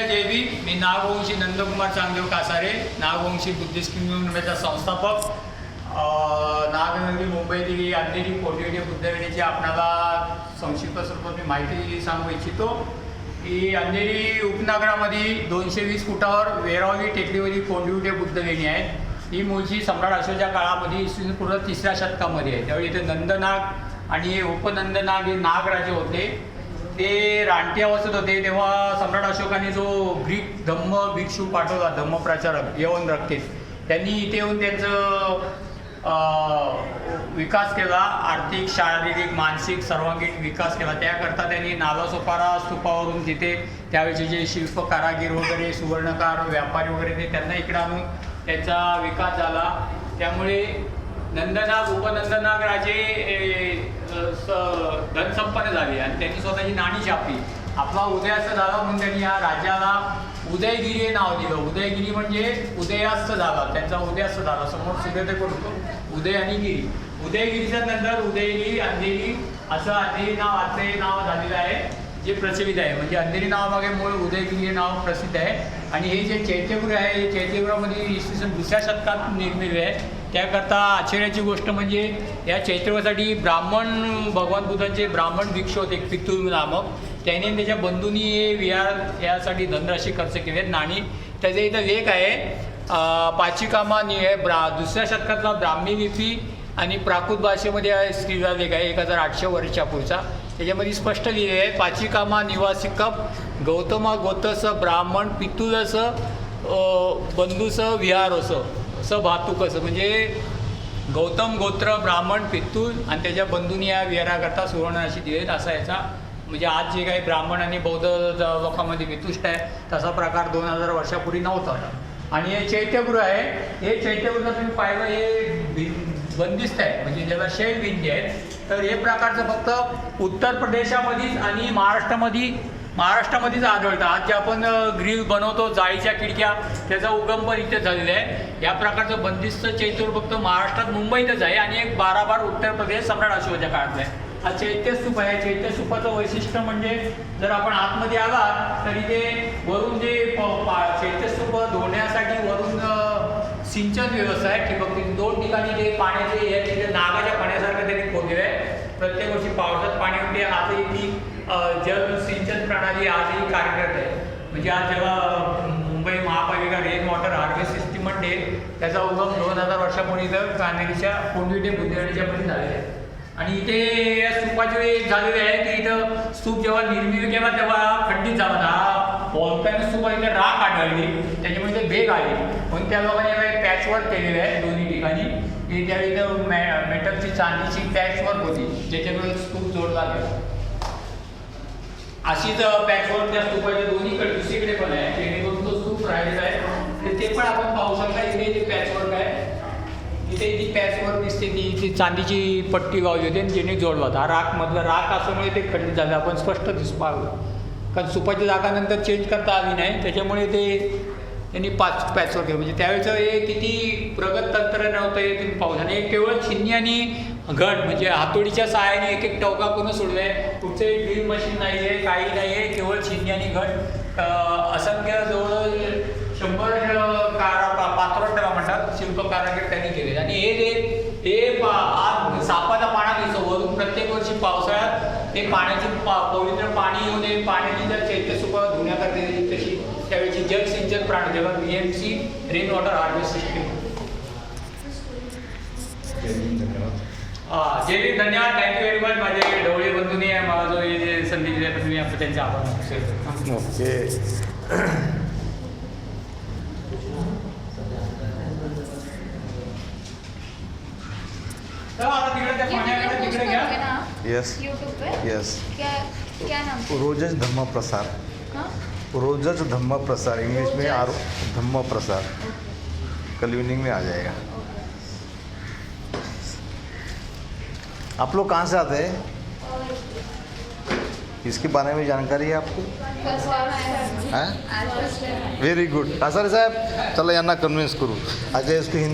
जय भीम. मी Nagvanshi Nandkumar Changdev Kasare, Nagvanshi Buddhist किंगडमचा संस्थापक. नागनदी मुंबईतील अंधेरी कोटिवडे बुद्धविहाराची आपणाला संक्षिप्त स्वरूपात मी माहिती सांगू इच्छितो की अंधेरी उपनगरामध्ये 220 फुटावर वेरावली टेकडीवरील कोंडिवडे बुद्धलेणी आहेत. ही मूळची सम्राट अशोकच्या काळामध्ये इसवी पूर्व 3ऱ्या शतकामध्ये आहे. त्यावेळी इथे नंदनाग आणि उपनंदनाग हे नागराजे होते. ते रानटी अवस्थेत होते. तेव्हा सम्राट अशोकाने जो ग्रीक धम्म भिक्षू पाठवला, धम्मप्रचारक यवन रक्तीत, त्यांनी इथे येऊन त्यांचं विकास केला. आर्थिक, शारीरिक, मानसिक सर्वांगीण विकास केला. त्याकरता त्यांनी नालासोपारा स्तूपावरून तिथे त्यावेळेचे जे शिल्प कारागीर वगैरे, सुवर्णकार, व्यापारी वगैरे ते त्यांना इकडे आणून त्याचा विकास झाला. त्यामुळे नंदनाग उपनंदनाग राजे धनसंपन्न झाले आणि त्यांनी स्वतःची नाणी छापली. आपला उदयास्त झाला म्हणून त्यांनी या राज्याला उदयगिरी हे नाव दिलं. उदयगिरी म्हणजे उदयास्त झाला, त्यांचा उदयास्त झाला. समोर सूर्योदय करतो उदय आणि गिरी. उदयगिरीच्या नंतर उदयगिरी, अंधेरी असं अंधेरी नाव आजचं नाव झालेलं आहे, जे प्रचलित आहे. म्हणजे अंधेरी नावामागे मूळ उदयगिरी हे नाव प्रसिद्ध आहे. आणि हे जे चैत्यगृह आहे, हे चैत्यगृहामध्ये इसवी सन 2ऱ्या शतकात निर्मिले आहे. त्याकरता आश्चर्याची गोष्ट म्हणजे या चैत्यगृहासाठी ब्राह्मण, भगवान बुद्धांचे ब्राह्मण भिक्षू होते पितूल नामक, त्याने त्याच्या बंधूंनी हे विहार यासाठी धनराशी खर्च केले. नाणी त्याचा इथं लेख आहे, पाचिकामा आहे, 2ऱ्या शतकातला ब्राह्मी लिपी आणि प्राकृत भाषेमध्ये स्त्रीला लेख आहे 1800 वर्षाच्या पुढचा. त्याच्यामध्ये स्पष्ट लिहिले आहे, पाचिकामा निवासिकप गौतमा गोतस ब्राह्मण पितुलस बंधूस विहारस असं भातुकस. म्हणजे गौतम गोत्र ब्राह्मण पितूल आणि त्याच्या बंधूंनी या विहाराकरता सुवर्णराशी दिलेत असा याचा. म्हणजे आज जे काही ब्राह्मण आणि बौद्ध लोकांमध्ये वितुष्ट आहे तसा प्रकार 2000 वर्षापूर्वी नव्हता. आणि हे चैत्यगृह आहे, हे चैत्यगृह तुम्ही पाहिलं हे बंदिस्त आहे, म्हणजे ज्याला शैलभिंती आहेत. तर हे प्रकारचं फक्त उत्तर प्रदेशामध्येच आणि महाराष्ट्रामध्येच आढळतं. आज जे आपण ग्रिल बनवतो जाळीच्या खिडक्या, त्याचा उगम पण इथे झालेला आहे. या प्रकारचं बंदिस्त चैत्यगृह फक्त महाराष्ट्रात मुंबईतच आहे आणि एक 12 उत्तर प्रदेश सम्राट अशोकाच्या काळातला आहे. हा चैत्यस्तूप आहे. चैत्यस्तूपाचं वैशिष्ट्य म्हणजे जर आपण आतमध्ये आलात तरी ते वरून जे चैत्यस्तूप धुण्यासाठी वरून सिंचन व्यवस्था आहे, ठिबक. 2 ठिकाणी ते पाण्याचे हे तिथे नागाच्या पाण्यासारखं त्यांनी खोदलेलं आहे. प्रत्येक वर्षी पावसात पाणी होते. आजही ती जल सिंचन प्रणाली आजही कार्यरत आहे. म्हणजे आज जेव्हा मुंबई महापालिका रेन वॉटर हार्वेस्ट सिस्टीम म्हणते, त्याचा उगम 2000 वर्षापूर्वी इथं कान्हेरीच्या कोंडिवडे बुद्धविहाराच्या मध्ये झालेला आहे. आणि इथे या स्तूपाचे एक झालेले आहे की इथं स्तूप जेव्हा निर्मिती केला तेव्हा खंडित झाला. हा वॉल्कॅनो स्तूप इथे राख आढळली, त्याच्यामुळे ते भेग आली. म्हणून त्या लोकांनी पॅचवर्क केलेलं आहे दोन्ही ठिकाणी. की त्यावेळी इथं मेटलची चांदीची पॅचवर्क होती, ज्याच्यामुळे स्तूप जोडला गेला. अशीच पॅचवर्क त्या स्तूपाच्या दोन्हीकडे दुसरीकडे पण आहे, जेणेकरून तो स्तूप राहिलेला आहे. ते पण आपण पाहू शकता. इथे जे पॅचवर्क आहे, इथे जी पॅचवर्क दिसते ती चांदीची पट्टी लावली होती आणि जेणे जोडला होता. हा राखमधला राख असल्यामुळे ते खंडित झालं, आपण स्पष्ट पाहतो. कारण स्तूपाची जागा नंतर चेंज करता आली नाही, त्याच्यामुळे ते त्यांनी पॅचवर्क केलं. म्हणजे त्यावेळेचं हे किती प्रगत तंत्रज्ञान होतं हे तुम्ही पाहू शकता. हे केवळ छिन्नी आणि घट म्हणजे हातोडीच्या सहाय्याने एक टोका करून सोडलं आहे. कुठचे ड्रिल मशीन नाही आहे, काही नाही आहे, केवळ छिन्नी आणि घट. असंख्य जवळ 100 पात्रोत्तरा म्हणतात शिल्प कारागीर त्यांनी केले. आणि हे आज सापाचा पाना दिसतो वरून. प्रत्येक वर्षी पावसाळ्यात ते पाण्याची पवित्र पाणी येऊ नये, पाण्याची जर चैत्यस्तूप धुण्याकरता दिली तशी त्यावेळेची जल सिंचन प्रणाली जेव्हा BMC rain water harvest system. जय भीम. धन्यवाद. Thank you very much. माझे ढवळे बंधूंनी मला जो हे संधी दिल्याबद्दल मी आपण त्यांचे आभार मानतो. ओके. Yes yes. रोजच धम्म प्रसार, रोजच धम्म प्रसार, इंग्लिश में धम्म प्रसार, कल इवनिंग में आ जाएगा. आप लोग कहाँ से आते हैं? इसके बारे में जानकारी है आपको? Very good. कासारे साहेब, चला यांना कन्व्हिन्स करू. आज इसको हिंदी